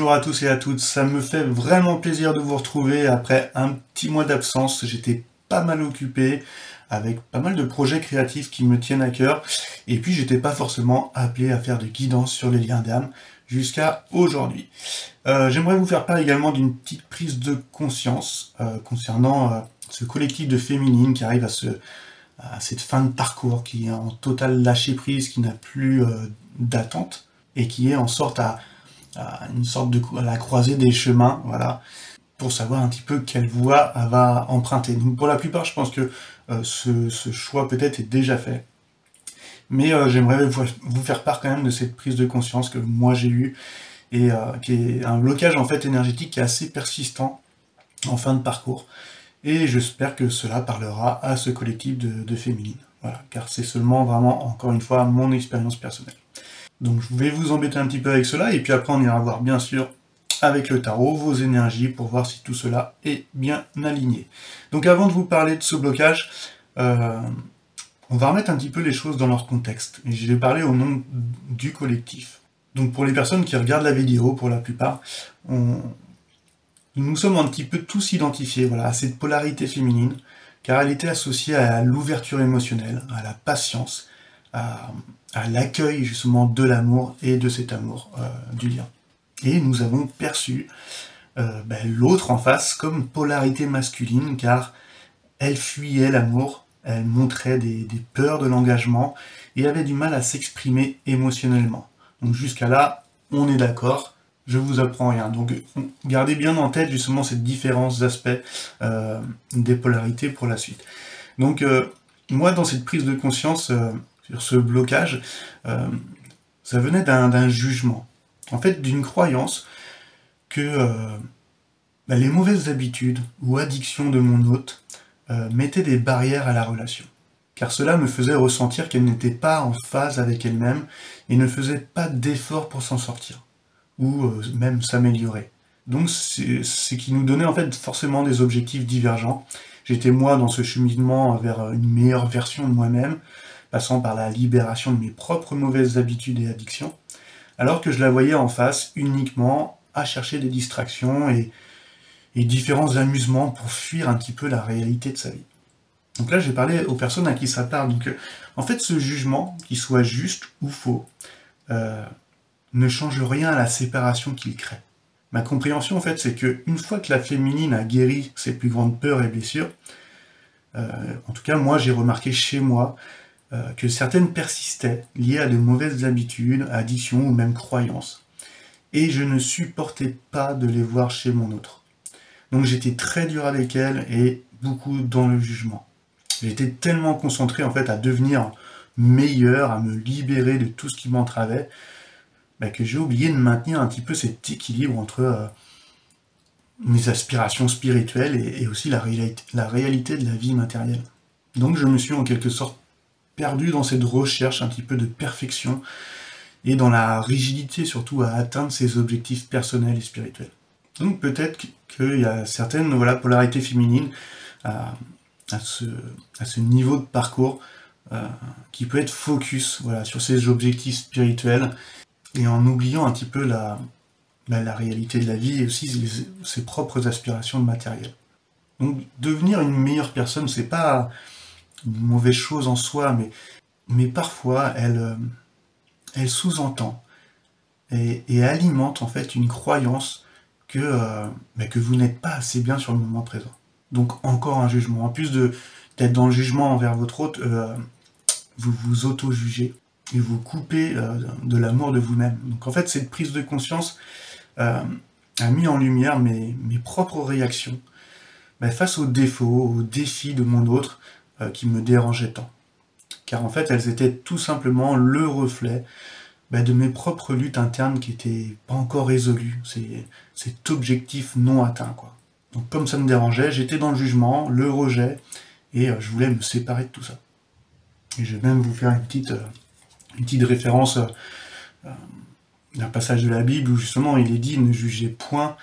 Bonjour à tous et à toutes, ça me fait vraiment plaisir de vous retrouver après un petit mois d'absence. J'étais pas mal occupé avec pas mal de projets créatifs qui me tiennent à cœur et puis j'étais pas forcément appelé à faire de guidance sur les liens d'âme jusqu'à aujourd'hui. J'aimerais vous faire part également d'une petite prise de conscience concernant ce collectif de féminines qui arrive à cette fin de parcours, qui est en total lâcher prise, qui n'a plus d'attente et qui est en sorte à la croisée des chemins, voilà, pour savoir un petit peu quelle voie elle va emprunter. Donc pour la plupart, je pense que ce choix peut-être est déjà fait. Mais j'aimerais vous faire part quand même de cette prise de conscience que moi j'ai eue, et qui est un blocage en fait énergétique qui est assez persistant en fin de parcours. Et j'espère que cela parlera à ce collectif de féminines. Voilà, car c'est seulement vraiment, encore une fois, mon expérience personnelle. Donc je vais vous embêter un petit peu avec cela, et puis après on ira voir bien sûr avec le tarot vos énergies pour voir si tout cela est bien aligné. Donc avant de vous parler de ce blocage, on va remettre un petit peu les choses dans leur contexte. Et je vais parler au nom du collectif. Donc pour les personnes qui regardent la vidéo, pour la plupart, nous sommes un petit peu tous identifiés, voilà, à cette polarité féminine, car elle était associée à l'ouverture émotionnelle, à la patience, à l'accueil justement de l'amour et de cet amour du lien. Et nous avons perçu l'autre en face comme polarité masculine, car elle fuyait l'amour, elle montrait des peurs de l'engagement et avait du mal à s'exprimer émotionnellement. Donc jusqu'à là, on est d'accord, je vous apprends rien. Donc gardez bien en tête justement ces différents aspects des polarités pour la suite. Donc moi, dans cette prise de conscience sur ce blocage, ça venait d'un jugement, en fait d'une croyance que les mauvaises habitudes ou addictions de mon hôte mettaient des barrières à la relation, car cela me faisait ressentir qu'elle n'était pas en phase avec elle-même et ne faisait pas d'efforts pour s'en sortir, ou même s'améliorer. Donc c'est ce qui nous donnait en fait forcément des objectifs divergents. J'étais moi dans ce cheminement vers une meilleure version de moi-même, passant par la libération de mes propres mauvaises habitudes et addictions, alors que je la voyais en face uniquement à chercher des distractions et différents amusements pour fuir un petit peu la réalité de sa vie. Donc là, j'ai parlé aux personnes à qui ça parle. Donc, en fait, ce jugement, qu'il soit juste ou faux, ne change rien à la séparation qu'il crée. Ma compréhension, en fait, c'est qu'une fois que la féminine a guéri ses plus grandes peurs et blessures, en tout cas, moi, j'ai remarqué chez moi que certaines persistaient, liées à de mauvaises habitudes, addictions ou même croyances. Et je ne supportais pas de les voir chez mon autre. Donc j'étais très dur avec elle et beaucoup dans le jugement. J'étais tellement concentré en fait à devenir meilleur, à me libérer de tout ce qui m'entravait, que j'ai oublié de maintenir un petit peu cet équilibre entre mes aspirations spirituelles et aussi la réalité de la vie matérielle. Donc je me suis en quelque sorte perdu dans cette recherche un petit peu de perfection et dans la rigidité surtout à atteindre ses objectifs personnels et spirituels. Donc peut-être qu'il y a certaines polarités féminines à ce niveau de parcours qui peut être focus sur ses objectifs spirituels et en oubliant un petit peu la réalité de la vie et aussi ses propres aspirations matérielles. Donc devenir une meilleure personne, c'est pas une mauvaise chose en soi, mais parfois elle sous-entend et alimente en fait une croyance que vous n'êtes pas assez bien sur le moment présent. Donc encore un jugement. En plus d'être dans le jugement envers votre hôte, vous vous auto-jugez et vous coupez de l'amour de vous-même. Donc en fait cette prise de conscience a mis en lumière mes propres réactions face aux défauts, aux défis de mon autre qui me dérangeaient tant. Car en fait elles étaient tout simplement le reflet de mes propres luttes internes qui n'étaient pas encore résolues, cet objectif non atteint, quoi. Donc comme ça me dérangeait, j'étais dans le jugement, le rejet, et je voulais me séparer de tout ça. Et je vais même vous faire une petite référence d'un passage de la Bible où justement il est dit « Ne jugez point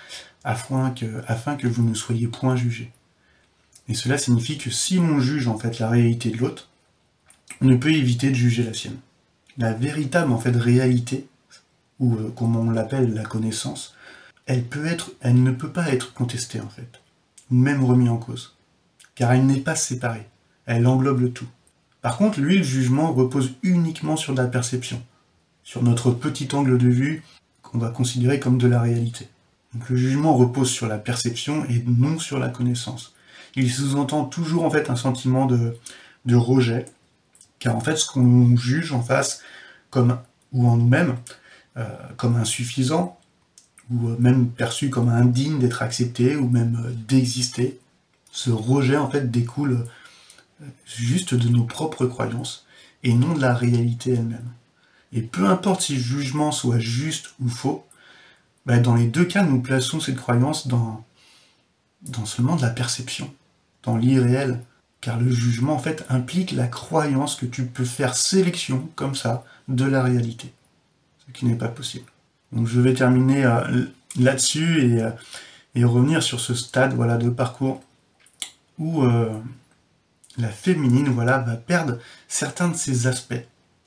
afin que vous ne soyez point jugés ». Et cela signifie que si l'on juge en fait la réalité de l'autre, on ne peut éviter de juger la sienne. La véritable en fait réalité, ou comme on l'appelle la connaissance, elle ne peut pas être contestée en fait, même remise en cause, car elle n'est pas séparée, elle englobe le tout. Par contre, lui, le jugement repose uniquement sur de la perception, sur notre petit angle de vue qu'on va considérer comme de la réalité. Donc le jugement repose sur la perception et non sur la connaissance. Il sous-entend toujours en fait un sentiment de rejet, car en fait ce qu'on juge en face comme ou en nous-mêmes comme insuffisant, ou même perçu comme indigne d'être accepté, ou même d'exister, ce rejet en fait découle juste de nos propres croyances et non de la réalité elle-même. Et peu importe si le jugement soit juste ou faux, dans les deux cas, nous plaçons cette croyance dans seulement de la perception, dans l'irréel. Car le jugement, en fait, implique la croyance que tu peux faire sélection, comme ça, de la réalité. Ce qui n'est pas possible. Donc je vais terminer là-dessus et revenir sur ce stade voilà, de parcours où la féminine va perdre certains de ses aspects,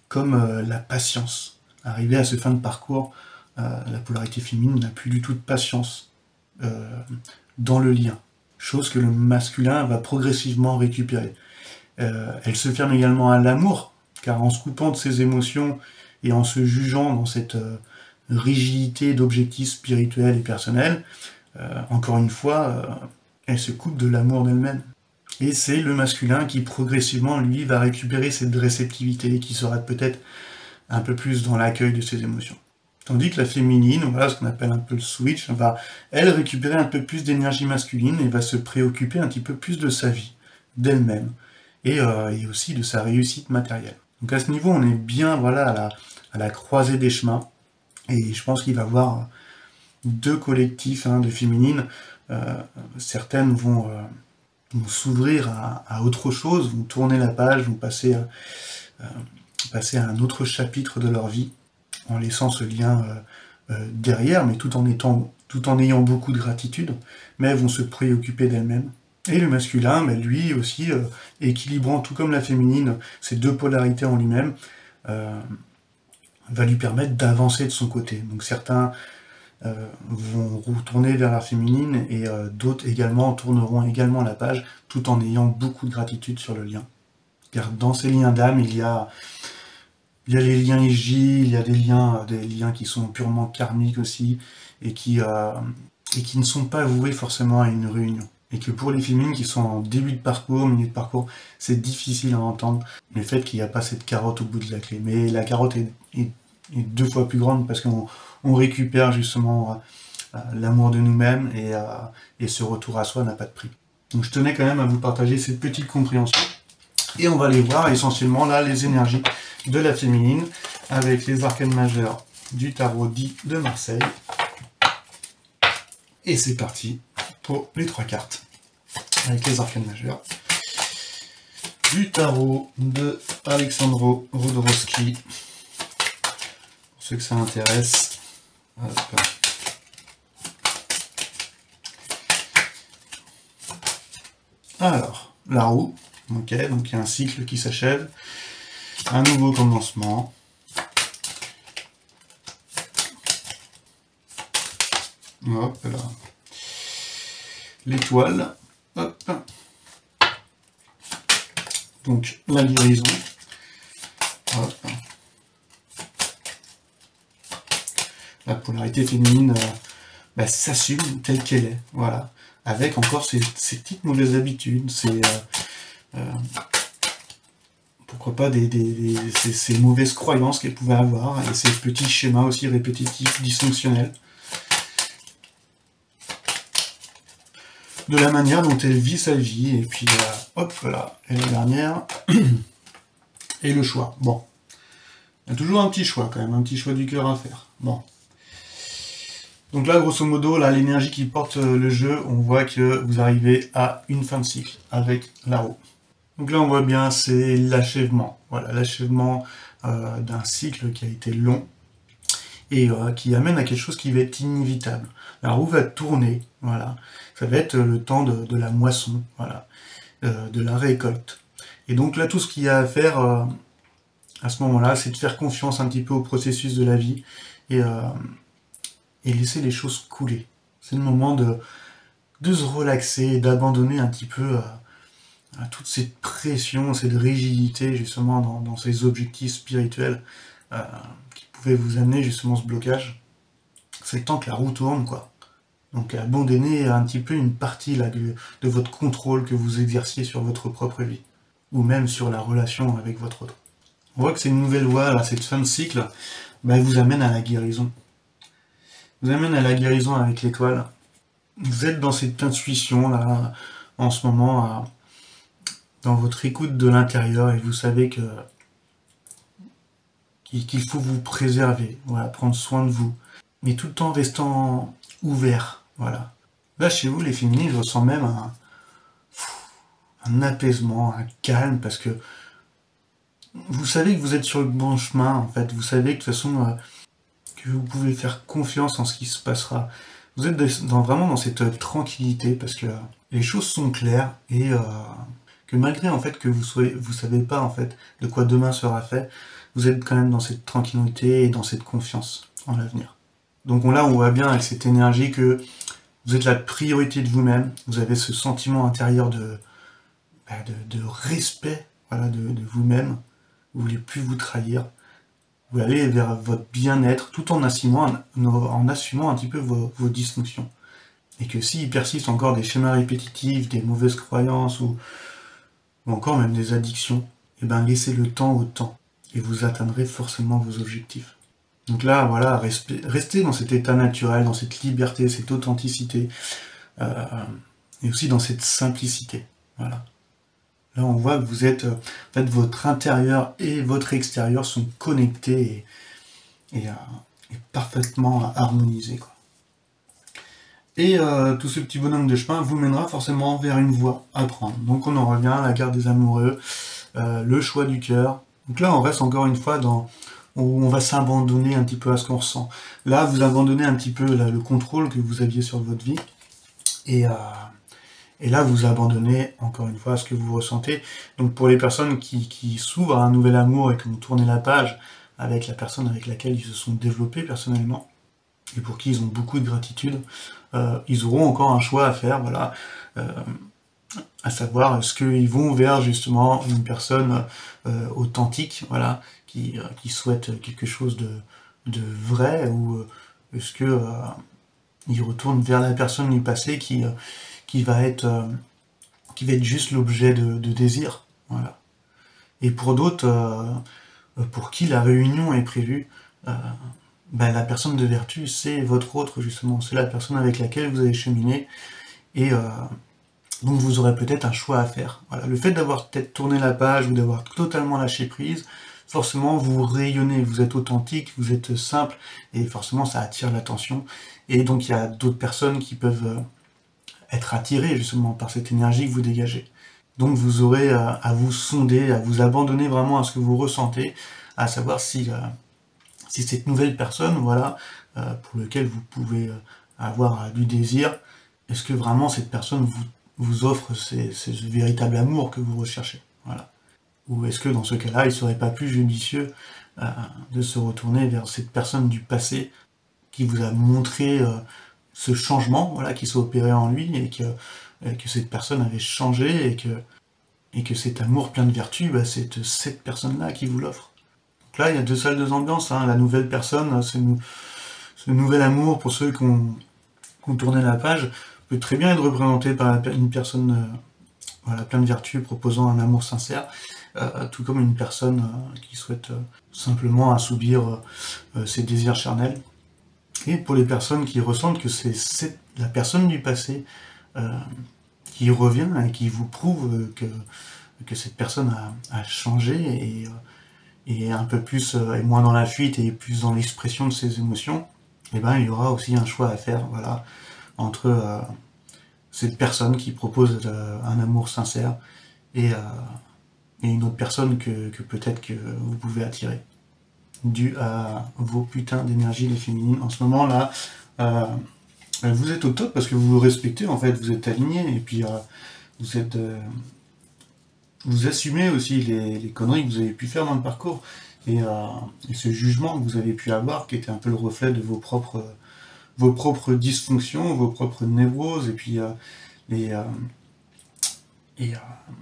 comme la patience. Arrivé à ce fin de parcours, la polarité féminine n'a plus du tout de patience dans le lien, chose que le masculin va progressivement récupérer. Elle se ferme également à l'amour, car en se coupant de ses émotions et en se jugeant dans cette rigidité d'objectifs spirituels et personnels, encore une fois, elle se coupe de l'amour d'elle-même. Et c'est le masculin qui progressivement, lui, va récupérer cette réceptivité, qui sera peut-être un peu plus dans l'accueil de ses émotions. Tandis que la féminine, voilà ce qu'on appelle un peu le switch, va, elle, récupérer un peu plus d'énergie masculine et va se préoccuper un petit peu plus de sa vie, d'elle-même, et aussi de sa réussite matérielle. Donc à ce niveau, on est bien voilà, à la croisée des chemins, et je pense qu'il va y avoir deux collectifs de féminines. Certaines vont s'ouvrir à autre chose, vont tourner la page, vont passer à un autre chapitre de leur vie, en laissant ce lien derrière, mais tout en ayant beaucoup de gratitude, mais elles vont se préoccuper d'elles-mêmes. Et le masculin, lui aussi, équilibrant tout comme la féminine, ces deux polarités en lui-même, va lui permettre d'avancer de son côté. Donc certains vont retourner vers la féminine et d'autres également tourneront également la page tout en ayant beaucoup de gratitude sur le lien. Car dans ces liens d'âme, il y a les liens EJ, il y a des liens qui sont purement karmiques aussi et qui ne sont pas voués forcément à une réunion. Et que pour les féminines qui sont en début de parcours, milieu de parcours, c'est difficile à entendre le fait qu'il n'y a pas cette carotte au bout de la clé. Mais la carotte est deux fois plus grande parce qu'on récupère justement l'amour de nous-mêmes et ce retour à soi n'a pas de prix. Donc je tenais quand même à vous partager cette petite compréhension. Et on va aller voir essentiellement là les énergies de la féminine avec les arcanes majeures du tarot dit de Marseille. Et c'est parti pour les 3 cartes avec les arcanes majeures du tarot de Alexandro Rodorowski. Pour ceux que ça intéresse. Hop. Alors, la roue, ok, donc il y a un cycle qui s'achève, un nouveau commencement. Hop là. L'étoile, hop. Donc la guérison. Hop. La polarité féminine s'assume telle qu'elle est, voilà. Avec encore ces petites mauvaises habitudes, pourquoi pas ces mauvaises croyances qu'elle pouvait avoir, et ces petits schémas aussi répétitifs, dysfonctionnels. De la manière dont elle vit sa vie, et puis hop là, et la dernière, et le choix. Bon, il y a toujours un petit choix quand même, un petit choix du cœur à faire. Bon. Donc là, grosso modo, là, l'énergie qui porte le jeu, on voit que vous arrivez à une fin de cycle avec la roue. Donc là, on voit bien, c'est l'achèvement. Voilà, l'achèvement d'un cycle qui a été long et qui amène à quelque chose qui va être inévitable. La roue va tourner, voilà. Ça va être le temps de la moisson, voilà, de la récolte. Et donc là, tout ce qu'il y a à faire à ce moment-là, c'est de faire confiance un petit peu au processus de la vie et et laisser les choses couler. C'est le moment de se relaxer et d'abandonner un petit peu à toute cette pression, cette rigidité justement dans ces objectifs spirituels euh, qui pouvaient vous amener justement ce blocage. C'est le temps que la roue tourne, quoi. Donc abandonnez un petit peu une partie là, de votre contrôle que vous exerciez sur votre propre vie, ou même sur la relation avec votre autre. On voit que c'est une nouvelle voie, là, cette fin de cycle, bah, elle vous amène à la guérison. Vous amène à la guérison avec l'étoile. Vous êtes dans cette intuition là, en ce moment, dans votre écoute de l'intérieur, et vous savez qu'il faut vous préserver, voilà, prendre soin de vous, mais tout le temps restant ouvert, voilà. Là, chez vous, les féminines, je ressens même un apaisement, un calme, parce que vous savez que vous êtes sur le bon chemin, en fait. Vous savez que de toute façon, que vous pouvez faire confiance en ce qui se passera. Vous êtes vraiment dans cette tranquillité, parce que les choses sont claires, et que malgré en fait que vous savez pas en fait de quoi demain sera fait, vous êtes quand même dans cette tranquillité et dans cette confiance en l'avenir. Donc là, on voit bien avec cette énergie que vous êtes la priorité de vous-même, vous avez ce sentiment intérieur de respect, voilà, de vous-même, vous voulez plus vous trahir, vous allez vers votre bien-être tout en assumant un petit peu vos dysfonctions. Et que s'il persiste encore des schémas répétitifs, des mauvaises croyances ou encore même des addictions, eh ben laissez le temps au temps et vous atteindrez forcément vos objectifs. Donc là, voilà, restez dans cet état naturel, dans cette liberté, cette authenticité, euh, et aussi dans cette simplicité. Voilà. Là, on voit que vous êtes, en fait, votre intérieur et votre extérieur sont connectés et parfaitement harmonisés, quoi. Et tout ce petit bonhomme de chemin vous mènera forcément vers une voie à prendre. Donc on en revient à la carte des amoureux, le choix du cœur. Donc là, on reste encore une fois dans où on va s'abandonner un petit peu à ce qu'on ressent. Là, vous abandonnez un petit peu là, le contrôle que vous aviez sur votre vie. Et là, vous abandonnez encore une fois à ce que vous ressentez. Donc pour les personnes qui s'ouvrent à un nouvel amour et qui ont tourné la page avec la personne avec laquelle ils se sont développés personnellement, et pour qui ils ont beaucoup de gratitude, ils auront encore un choix à faire, voilà, à savoir est-ce qu'ils vont vers justement une personne authentique, voilà, qui souhaite quelque chose de vrai, ou est-ce que ils retournent vers la personne du passé qui va être juste l'objet de désir, voilà. Et pour d'autres, pour qui la réunion est prévue, la personne de vertu, c'est votre autre, justement, c'est la personne avec laquelle vous avez cheminé, et donc vous aurez peut-être un choix à faire. Voilà. Le fait d'avoir peut-être tourné la page, ou d'avoir totalement lâché prise, forcément vous rayonnez, vous êtes authentique, vous êtes simple, et forcément ça attire l'attention, et donc il y a d'autres personnes qui peuvent être attirées justement par cette énergie que vous dégagez. Donc vous aurez à vous sonder, à vous abandonner vraiment à ce que vous ressentez, à savoir si cette nouvelle personne, voilà, pour laquelle vous pouvez avoir du désir, est-ce que vraiment cette personne vous offre ce véritable amour que vous recherchez, voilà. Ou est-ce que dans ce cas-là, il ne serait pas plus judicieux de se retourner vers cette personne du passé qui vous a montré ce changement, voilà, qui s'est opéré en lui, et que cette personne avait changé, et que cet amour plein de vertu, c'est cette personne-là qui vous l'offre. Donc là, il y a deux salles, deux ambiances, hein. La nouvelle personne, ce nouvel amour pour ceux qui ont tourné la page, peut très bien être représenté par une personne voilà, plein de vertus, proposant un amour sincère, tout comme une personne qui souhaite simplement assouvir ses désirs charnels. Et pour les personnes qui ressentent que c'est la personne du passé qui revient et qui vous prouve que cette personne a changé, et un peu plus, et moins dans la fuite et plus dans l'expression de ses émotions, et ben il y aura aussi un choix à faire, voilà, entre cette personne qui propose un amour sincère et une autre personne que peut-être que vous pouvez attirer, dû à vos putains d'énergie les féminines. En ce moment là, vous êtes au top parce que vous vous respectez, en fait, vous êtes alignés, et puis vous assumez aussi les conneries que vous avez pu faire dans le parcours, et ce jugement que vous avez pu avoir, qui était un peu le reflet de vos propres vos propres dysfonctions, vos propres névroses, et puis les, et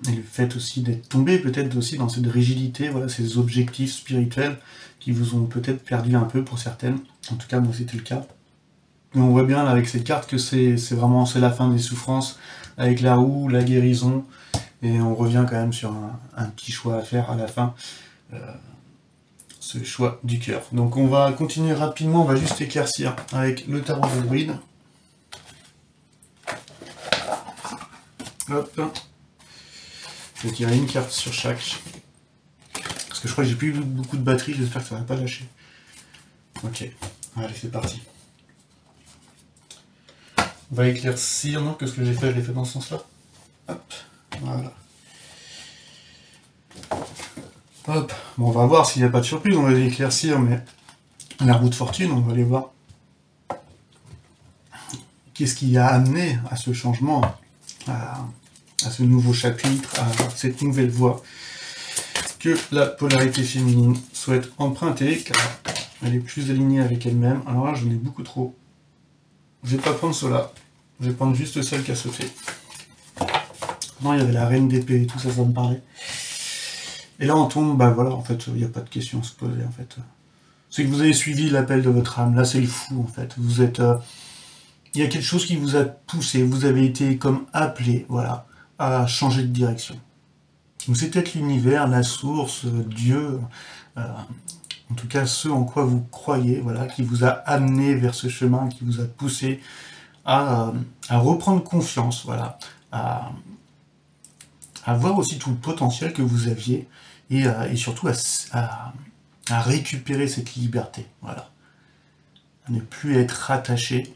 le fait aussi d'être tombé peut-être aussi dans cette rigidité, voilà, ces objectifs spirituels qui vous ont peut-être perdu un peu pour certaines. En tout cas, moi c'était le cas. Mais on voit bien là, avec cette carte que c'est vraiment c'est la fin des souffrances, avec la roue, la guérison, et on revient quand même sur un petit choix à faire à la fin, ce choix du cœur. Donc on va continuer rapidement, on va juste éclaircir avec le tarot de druide. Hop. Je vais tirer une carte sur chaque. Parce que je crois que j'ai plus beaucoup de batterie, j'espère que ça va pas lâcher. Ok, allez c'est parti. On va éclaircir, non, que ce que j'ai fait, je l'ai fait dans ce sens-là. Hop, voilà. Hop, bon, on va voir s'il n'y a pas de surprise, on va éclaircir, mais la roue de fortune, on va aller voir. Qu'est-ce qui a amené à ce changement, à ce nouveau chapitre, à cette nouvelle voie que la polarité féminine souhaite emprunter, car elle est plus alignée avec elle-même. Alors là, j'en ai beaucoup trop. Je vais pas prendre cela, je vais prendre juste celle qui a sauté. Non, il y avait la reine d'épée et tout ça, ça me parlait. Et là, on tombe, bah voilà, en fait, il n'y a pas de question à se poser, en fait. C'est que vous avez suivi l'appel de votre âme, là, c'est le fou, en fait. Vous êtes... il y a quelque chose qui vous a poussé, vous avez été comme appelé, voilà, à changer de direction. Donc c'est peut-être l'univers, la source, Dieu, en tout cas ce en quoi vous croyez, voilà, qui vous a amené vers ce chemin, qui vous a poussé à reprendre confiance, voilà, à voir aussi tout le potentiel que vous aviez, et surtout à récupérer cette liberté, voilà. À ne plus être rattaché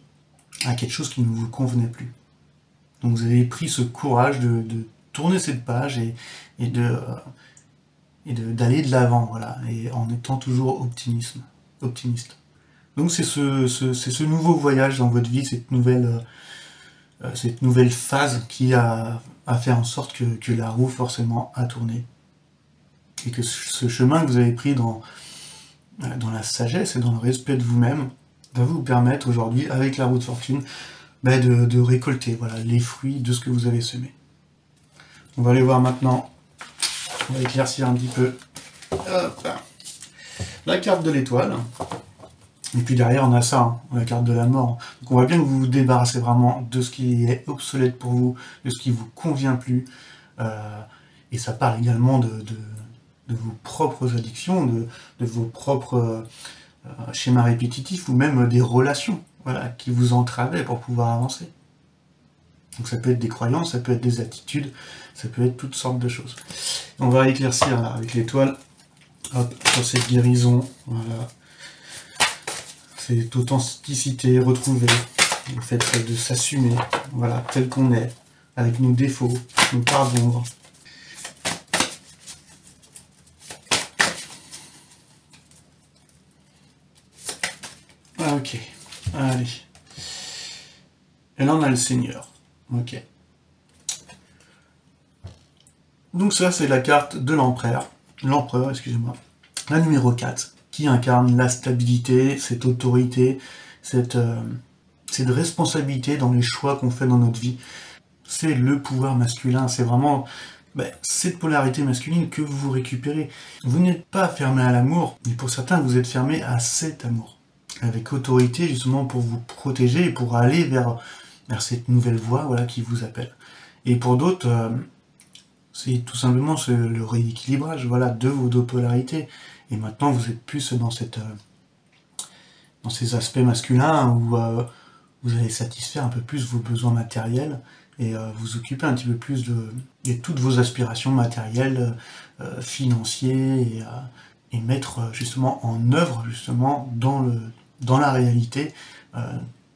à quelque chose qui ne vous convenait plus. Donc vous avez pris ce courage de tourner cette page et d'aller de l'avant, voilà, et en étant toujours optimiste. Donc c'est ce nouveau voyage dans votre vie, cette nouvelle phase qui a fait en sorte que la roue forcément a tourné. Et que ce chemin que vous avez pris dans la sagesse et dans le respect de vous-même va vous permettre aujourd'hui, avec la roue de fortune, de récolter, voilà, les fruits de ce que vous avez semé. On va aller voir maintenant, on va éclaircir un petit peu. Hop, la carte de l'étoile. Et puis derrière, on a ça, hein, la carte de la mort. Donc on voit bien que vous vous débarrassez vraiment de ce qui est obsolète pour vous, de ce qui vous convient plus. Et ça parle également de vos propres addictions, de vos propres schémas répétitifs, ou même des relations, voilà, qui vous entravaient pour pouvoir avancer. Donc ça peut être des croyances, ça peut être des attitudes, ça peut être toutes sortes de choses. On va éclaircir là, avec l'étoile, hop, sur cette guérison, voilà. Cette authenticité retrouvée, le fait de s'assumer, voilà, tel qu'on est, avec nos défauts, nos parts d'ombre. Ok, allez. Et là on a le Seigneur. Ok. Donc ça c'est la carte de l'empereur, excusez-moi, la numéro 4, qui incarne la stabilité, cette autorité, cette responsabilité dans les choix qu'on fait dans notre vie. C'est le pouvoir masculin, c'est vraiment cette polarité masculine que vous récupérez. Vous n'êtes pas fermé à l'amour, mais pour certains vous êtes fermé à cet amour. Avec autorité justement pour vous protéger et pour aller vers cette nouvelle voie, voilà, qui vous appelle. Et pour d'autres, c'est tout simplement le rééquilibrage, voilà, de vos deux polarités. Et maintenant vous êtes plus dans ces aspects masculins où vous allez satisfaire un peu plus vos besoins matériels et vous occuper un petit peu plus de toutes vos aspirations matérielles, financières, et mettre justement en œuvre justement dans la réalité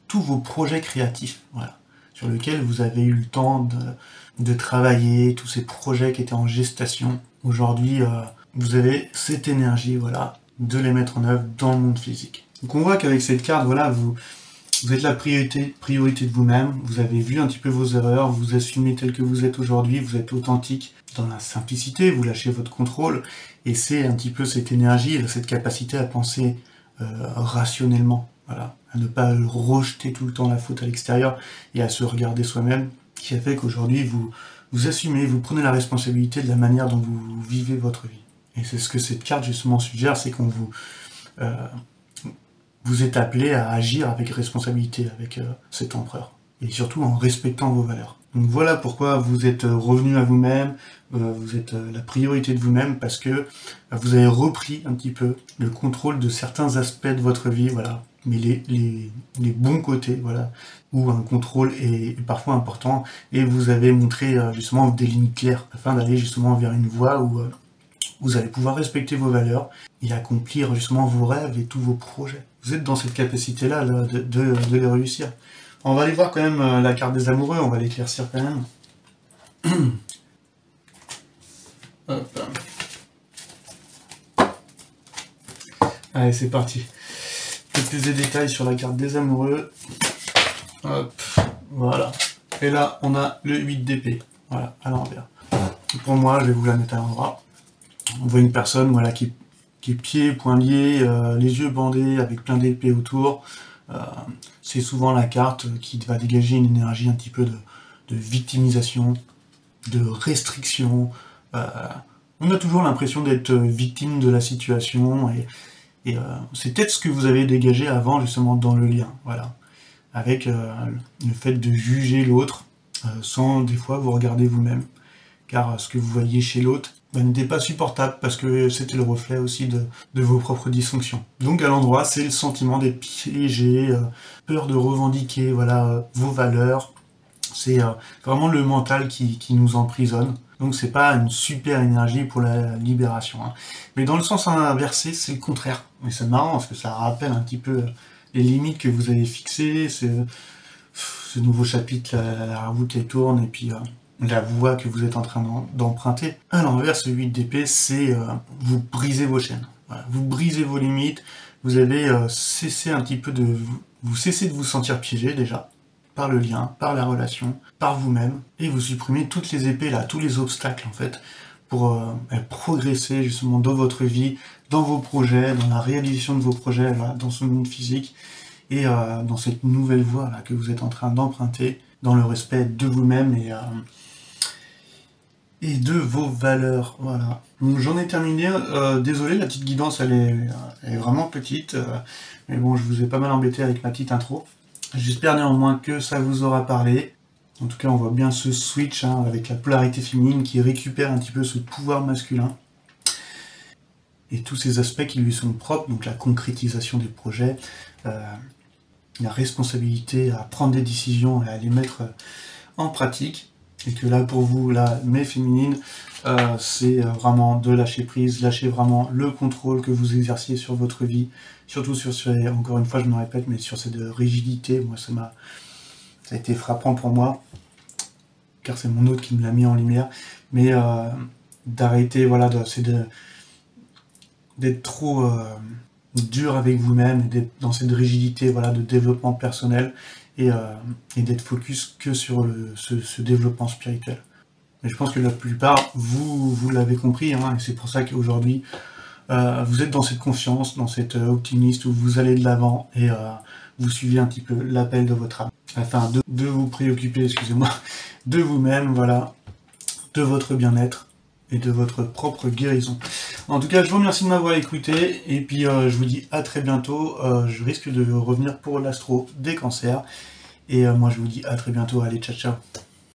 tous vos projets créatifs, voilà, sur lesquels vous avez eu le temps de travailler, tous ces projets qui étaient en gestation. Aujourd'hui, vous avez cette énergie, voilà, de les mettre en œuvre dans le monde physique. Donc on voit qu'avec cette carte, voilà, vous êtes la priorité de vous-même, vous avez vu un petit peu vos erreurs, vous assumez tel que vous êtes aujourd'hui, vous êtes authentique dans la simplicité, vous lâchez votre contrôle, et c'est un petit peu cette énergie, cette capacité à penser rationnellement. voilà, à ne pas rejeter tout le temps la faute à l'extérieur et à se regarder soi-même, qui a fait qu'aujourd'hui vous assumez, vous prenez la responsabilité de la manière dont vous vivez votre vie. Et c'est ce que cette carte justement suggère, c'est qu'on vous êtes appelé à agir avec responsabilité avec cet empereur, et surtout en respectant vos valeurs. Donc voilà pourquoi vous êtes revenu à vous-même, vous êtes la priorité de vous-même, parce que vous avez repris un petit peu le contrôle de certains aspects de votre vie, voilà, mais les bons côtés, voilà, où un contrôle est parfois important, et vous avez montré justement des lignes claires, afin d'aller justement vers une voie où vous allez pouvoir respecter vos valeurs et accomplir justement vos rêves et tous vos projets. Vous êtes dans cette capacité-là là, de les réussir. On va aller voir quand même la carte des amoureux, on va l'éclaircir quand même. Hop. Allez, c'est parti. Plus de détails sur la carte des amoureux. Hop, voilà. Et là, on a le 8 d'épée. Voilà, à l'envers. Pour moi, je vais vous la mettre à l'endroit. On voit une personne voilà, qui est pieds, poings liés, les yeux bandés, avec plein d'épées autour. C'est souvent la carte qui va dégager une énergie un petit peu de victimisation, de restriction. On a toujours l'impression d'être victime de la situation, et c'est peut-être ce que vous avez dégagé avant, justement, dans le lien, voilà. Avec le fait de juger l'autre, sans des fois vous regarder vous-même. Car ce que vous voyez chez l'autre n'était pas supportable, parce que c'était le reflet aussi de vos propres dysfonctions. Donc à l'endroit, c'est le sentiment d'être piégé, peur de revendiquer voilà, vos valeurs. C'est vraiment le mental qui nous emprisonne. Donc c'est pas une super énergie pour la libération. Hein. Mais dans le sens inversé, c'est le contraire. Et c'est marrant, parce que ça rappelle un petit peu les limites que vous avez fixées, ce nouveau chapitre, la route qui tourne, et puis la voie que vous êtes en train d'emprunter. À l'envers, ce 8 d'épée, c'est vous brisez vos chaînes. Voilà. Vous brisez vos limites, vous avez cessé un petit peu vous cessez de vous sentir piégé déjà, par le lien, par la relation, par vous-même, et vous supprimez toutes les épées là, tous les obstacles en fait, pour progresser justement dans votre vie, dans vos projets, dans la réalisation de vos projets, là, dans ce monde physique, et dans cette nouvelle voie là, que vous êtes en train d'emprunter, dans le respect de vous-même et de vos valeurs. Voilà. Donc j'en ai terminé. Désolé, la petite guidance elle est vraiment petite, mais bon, je vous ai pas mal embêté avec ma petite intro. J'espère néanmoins que ça vous aura parlé. En tout cas, on voit bien ce switch hein, avec la polarité féminine qui récupère un petit peu ce pouvoir masculin et tous ces aspects qui lui sont propres, donc la concrétisation des projets, la responsabilité à prendre des décisions et à les mettre en pratique. Et que là, pour vous, là, mes féminines, c'est vraiment de lâcher prise, lâcher vraiment le contrôle que vous exerciez sur votre vie, surtout sur, encore une fois, je me répète, mais sur cette rigidité. Moi, ça a été frappant pour moi, car c'est mon hôte qui me l'a mis en lumière, mais d'arrêter, voilà, d'être trop dur avec vous-même, et d'être dans cette rigidité, voilà, de développement personnel, et d'être focus que sur ce développement spirituel. Mais je pense que la plupart, vous l'avez compris, hein, et c'est pour ça qu'aujourd'hui, vous êtes dans cette confiance, dans cet optimisme, où vous allez de l'avant, et vous suivez un petit peu l'appel de votre âme, afin de vous préoccuper, excusez-moi, de vous-même, voilà, de votre bien-être, et de votre propre guérison. En tout cas, je vous remercie de m'avoir écouté, et puis je vous dis à très bientôt. Je risque de revenir pour l'astro des cancers, et moi je vous dis à très bientôt. Allez, ciao ciao.